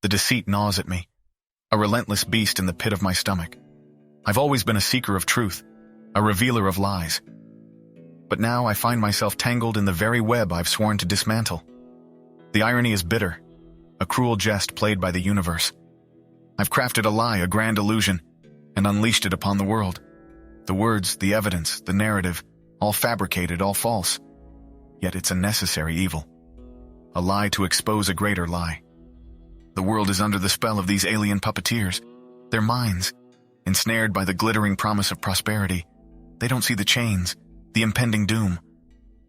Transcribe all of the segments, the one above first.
The deceit gnaws at me, a relentless beast in the pit of my stomach. I've always been a seeker of truth, a revealer of lies. But now I find myself tangled in the very web I've sworn to dismantle. The irony is bitter, a cruel jest played by the universe. I've crafted a lie, a grand illusion, and unleashed it upon the world. The words, the evidence, the narrative, all fabricated, all false. Yet it's a necessary evil. A lie to expose a greater lie. The world is under the spell of these alien puppeteers. Their minds, ensnared by the glittering promise of prosperity. They don't see the chains, the impending doom.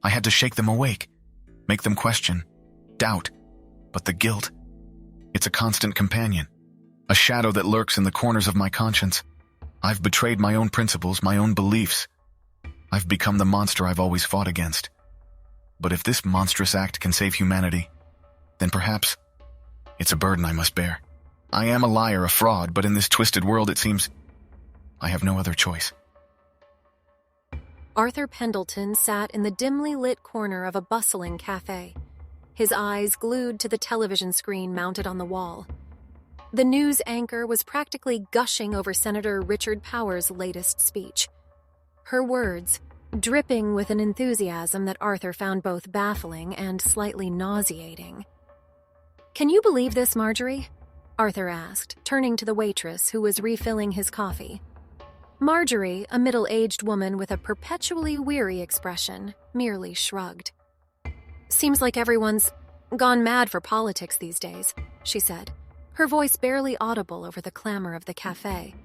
I had to shake them awake, make them question, doubt. But the guilt, it's a constant companion, a shadow that lurks in the corners of my conscience. I've betrayed my own principles, my own beliefs. I've become the monster I've always fought against. But if this monstrous act can save humanity, then perhaps it's a burden I must bear. I am a liar, a fraud, but in this twisted world it seems I have no other choice. Arthur Pendleton sat in the dimly lit corner of a bustling cafe, his eyes glued to the television screen mounted on the wall. The news anchor was practically gushing over Senator Richard Power's latest speech. Her words, dripping with an enthusiasm that Arthur found both baffling and slightly nauseating. "Can you believe this, Marjorie?" Arthur asked, turning to the waitress who was refilling his coffee. Marjorie, a middle-aged woman with a perpetually weary expression, merely shrugged. "Seems like everyone's gone mad for politics these days," she said, her voice barely audible over the clamor of the cafe.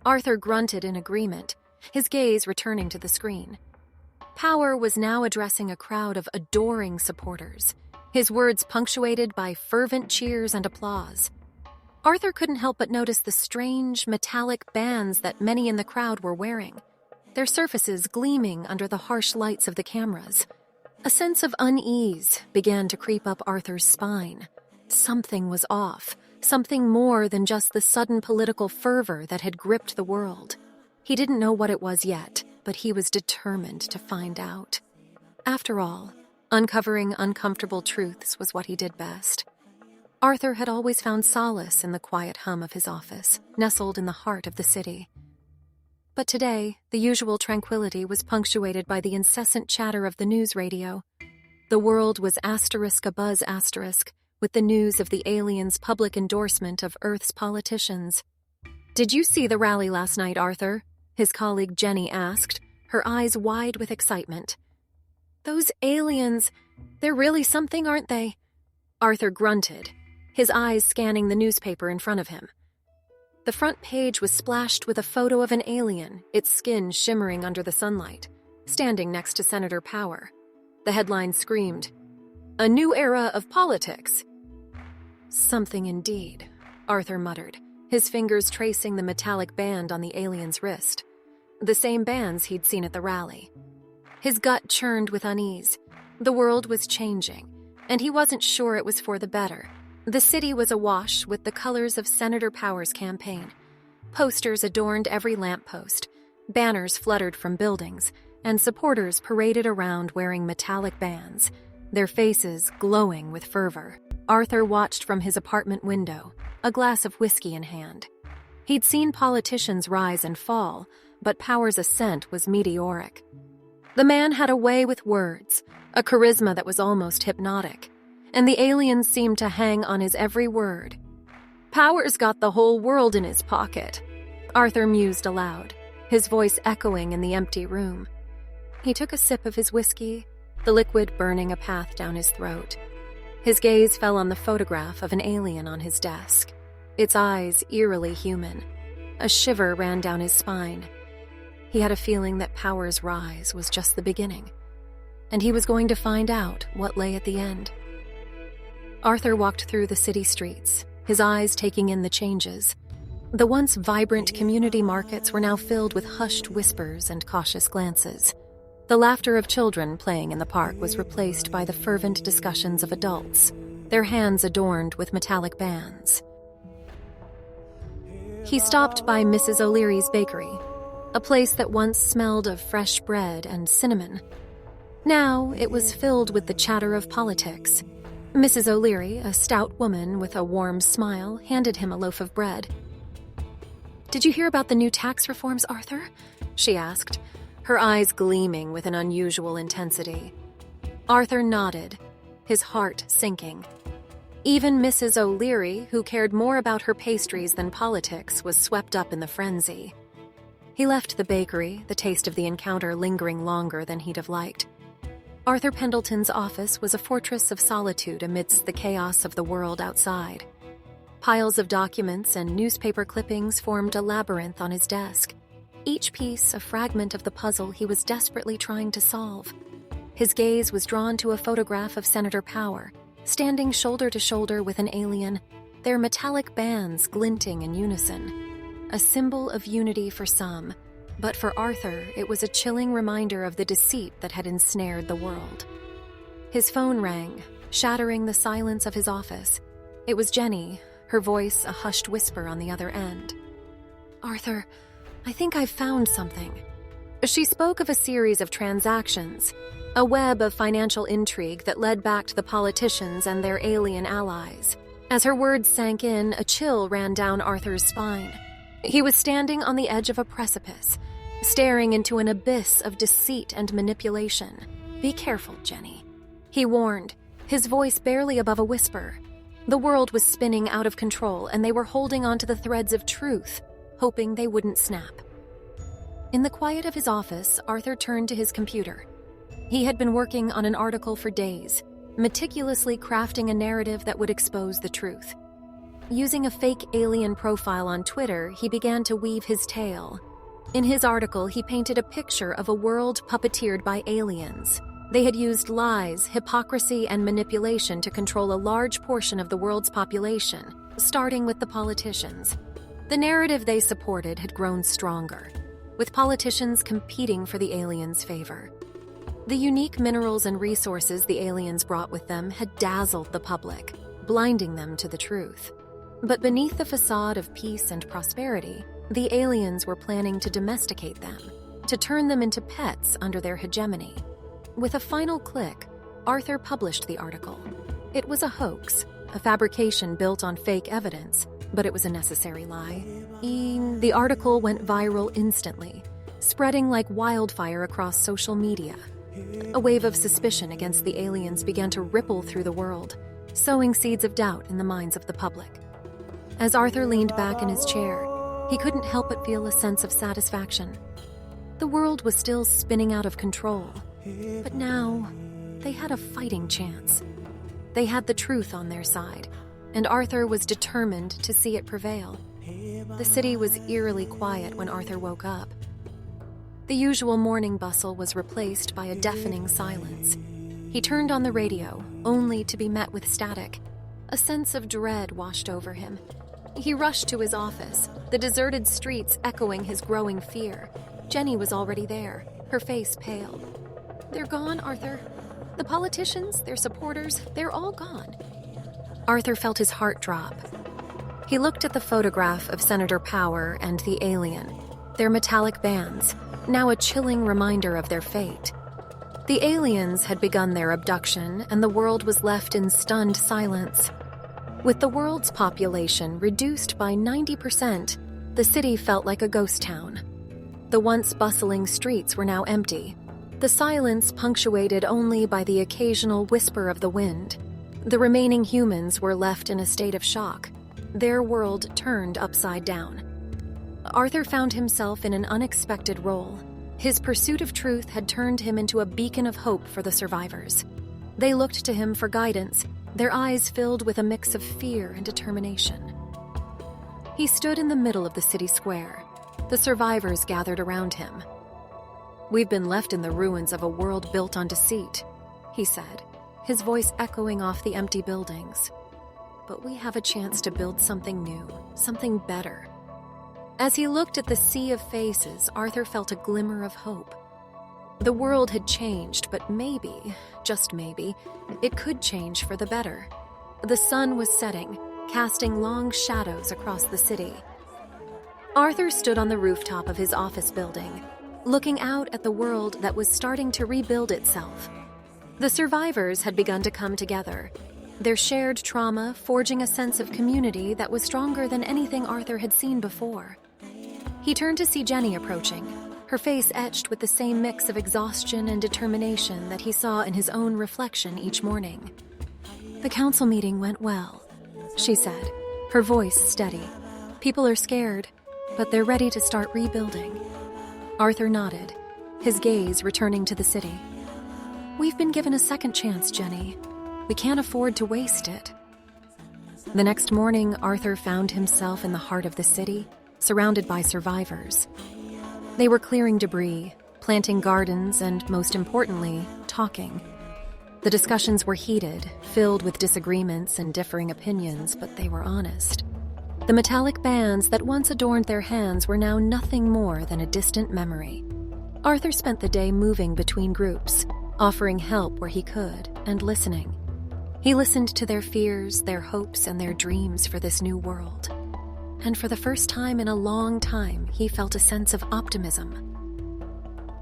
Arthur grunted in agreement, his gaze returning to the screen. Power was now addressing a crowd of adoring supporters, his words punctuated by fervent cheers and applause. Arthur couldn't help but notice the strange, metallic bands that many in the crowd were wearing, their surfaces gleaming under the harsh lights of the cameras. A sense of unease began to creep up Arthur's spine. Something was off, something more than just the sudden political fervor that had gripped the world. He didn't know what it was yet, but he was determined to find out. After all, uncovering uncomfortable truths was what he did best. Arthur had always found solace in the quiet hum of his office, nestled in the heart of the city. But today, the usual tranquility was punctuated by the incessant chatter of the news radio. The world was *abuzz*, with the news of the aliens' public endorsement of Earth's politicians. "Did you see the rally last night, Arthur?" his colleague Jenny asked, her eyes wide with excitement. "Those aliens, they're really something, aren't they?" Arthur grunted, his eyes scanning the newspaper in front of him. The front page was splashed with a photo of an alien, its skin shimmering under the sunlight, standing next to Senator Power. The headline screamed, "A new era of politics." "Something indeed," Arthur muttered, his fingers tracing the metallic band on the alien's wrist, the same bands he'd seen at the rally. His gut churned with unease. The world was changing, and he wasn't sure it was for the better. The city was awash with the colors of Senator Power's campaign. Posters adorned every lamppost, banners fluttered from buildings, and supporters paraded around wearing metallic bands, their faces glowing with fervor. Arthur watched from his apartment window, a glass of whiskey in hand. He'd seen politicians rise and fall, but Power's ascent was meteoric. The man had a way with words, a charisma that was almost hypnotic, and the aliens seemed to hang on his every word. "Power's got the whole world in his pocket," Arthur mused aloud, his voice echoing in the empty room. He took a sip of his whiskey, the liquid burning a path down his throat. His gaze fell on the photograph of an alien on his desk, its eyes eerily human. A shiver ran down his spine. He had a feeling that Power's rise was just the beginning, and he was going to find out what lay at the end. Arthur walked through the city streets, his eyes taking in the changes. The once vibrant community markets were now filled with hushed whispers and cautious glances. The laughter of children playing in the park was replaced by the fervent discussions of adults, their hands adorned with metallic bands. He stopped by Mrs. O'Leary's bakery, a place that once smelled of fresh bread and cinnamon. Now it was filled with the chatter of politics. Mrs. O'Leary, a stout woman with a warm smile, handed him a loaf of bread. "Did you hear about the new tax reforms, Arthur?" she asked, her eyes gleaming with an unusual intensity. Arthur nodded, his heart sinking. Even Mrs. O'Leary, who cared more about her pastries than politics, was swept up in the frenzy. He left the bakery, the taste of the encounter lingering longer than he'd have liked. Arthur Pendleton's office was a fortress of solitude amidst the chaos of the world outside. Piles of documents and newspaper clippings formed a labyrinth on his desk, each piece a fragment of the puzzle he was desperately trying to solve. His gaze was drawn to a photograph of Senator Power, standing shoulder to shoulder with an alien, their metallic bands glinting in unison. A symbol of unity for some, but for Arthur, it was a chilling reminder of the deceit that had ensnared the world. His phone rang, shattering the silence of his office. It was Jenny, her voice a hushed whisper on the other end. "Arthur, I think I've found something." She spoke of a series of transactions, a web of financial intrigue that led back to the politicians and their alien allies. As her words sank in, a chill ran down Arthur's spine. He was standing on the edge of a precipice, staring into an abyss of deceit and manipulation. "Be careful, Jenny," he warned, his voice barely above a whisper. The world was spinning out of control, and they were holding onto the threads of truth, hoping they wouldn't snap. In the quiet of his office, Arthur turned to his computer. He had been working on an article for days, meticulously crafting a narrative that would expose the truth. Using a fake alien profile on Twitter, he began to weave his tale. In his article, he painted a picture of a world puppeteered by aliens. They had used lies, hypocrisy, and manipulation to control a large portion of the world's population, starting with the politicians. The narrative they supported had grown stronger, with politicians competing for the aliens' favor. The unique minerals and resources the aliens brought with them had dazzled the public, blinding them to the truth. But beneath the facade of peace and prosperity, the aliens were planning to domesticate them, to turn them into pets under their hegemony. With a final click, Arthur published the article. It was a hoax, a fabrication built on fake evidence, but it was a necessary lie. The article went viral instantly, spreading like wildfire across social media. A wave of suspicion against the aliens began to ripple through the world, sowing seeds of doubt in the minds of the public. As Arthur leaned back in his chair, he couldn't help but feel a sense of satisfaction. The world was still spinning out of control, but now they had a fighting chance. They had the truth on their side, and Arthur was determined to see it prevail. The city was eerily quiet when Arthur woke up. The usual morning bustle was replaced by a deafening silence. He turned on the radio, only to be met with static. A sense of dread washed over him. He rushed to his office, the deserted streets echoing his growing fear. Jenny was already there, her face pale. "They're gone, Arthur. The politicians, their supporters, they're all gone." Arthur felt his heart drop. He looked at the photograph of Senator Power and the alien, their metallic bands, now a chilling reminder of their fate. The aliens had begun their abduction, and the world was left in stunned silence. With the world's population reduced by 90%, the city felt like a ghost town. The once bustling streets were now empty, the silence punctuated only by the occasional whisper of the wind. The remaining humans were left in a state of shock, their world turned upside down. Arthur found himself in an unexpected role. His pursuit of truth had turned him into a beacon of hope for the survivors. They looked to him for guidance, their eyes filled with a mix of fear and determination. He stood in the middle of the city square. The survivors gathered around him. "We've been left in the ruins of a world built on deceit," he said, his voice echoing off the empty buildings. "But we have a chance to build something new, something better." As he looked at the sea of faces, Arthur felt a glimmer of hope. The world had changed, but maybe, just maybe, it could change for the better. The sun was setting, casting long shadows across the city. Arthur stood on the rooftop of his office building, looking out at the world that was starting to rebuild itself. The survivors had begun to come together, their shared trauma forging a sense of community that was stronger than anything Arthur had seen before. He turned to see Jenny approaching, her face etched with the same mix of exhaustion and determination that he saw in his own reflection each morning. "The council meeting went well," she said, her voice steady. "People are scared, but they're ready to start rebuilding." Arthur nodded, his gaze returning to the city. "We've been given a second chance, Jenny. We can't afford to waste it." The next morning, Arthur found himself in the heart of the city, surrounded by survivors. They were clearing debris, planting gardens, and, most importantly, talking. The discussions were heated, filled with disagreements and differing opinions, but they were honest. The metallic bands that once adorned their hands were now nothing more than a distant memory. Arthur spent the day moving between groups, offering help where he could, and listening. He listened to their fears, their hopes, and their dreams for this new world. And for the first time in a long time, he felt a sense of optimism.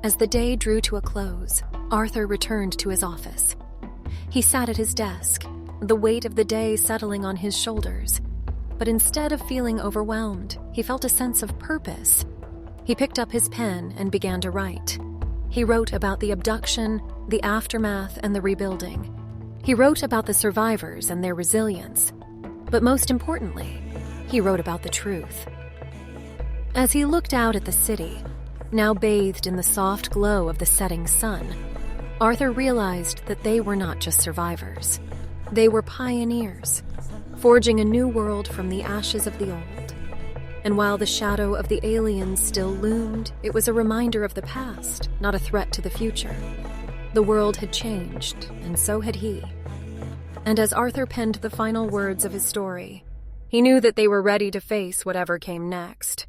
As the day drew to a close, Arthur returned to his office. He sat at his desk, the weight of the day settling on his shoulders. But instead of feeling overwhelmed, he felt a sense of purpose. He picked up his pen and began to write. He wrote about the abduction, the aftermath, and the rebuilding. He wrote about the survivors and their resilience. But most importantly, he wrote about the truth. As he looked out at the city, now bathed in the soft glow of the setting sun, Arthur realized that they were not just survivors. They were pioneers, forging a new world from the ashes of the old. And while the shadow of the aliens still loomed, it was a reminder of the past, not a threat to the future. The world had changed, and so had he. And as Arthur penned the final words of his story, he knew that they were ready to face whatever came next.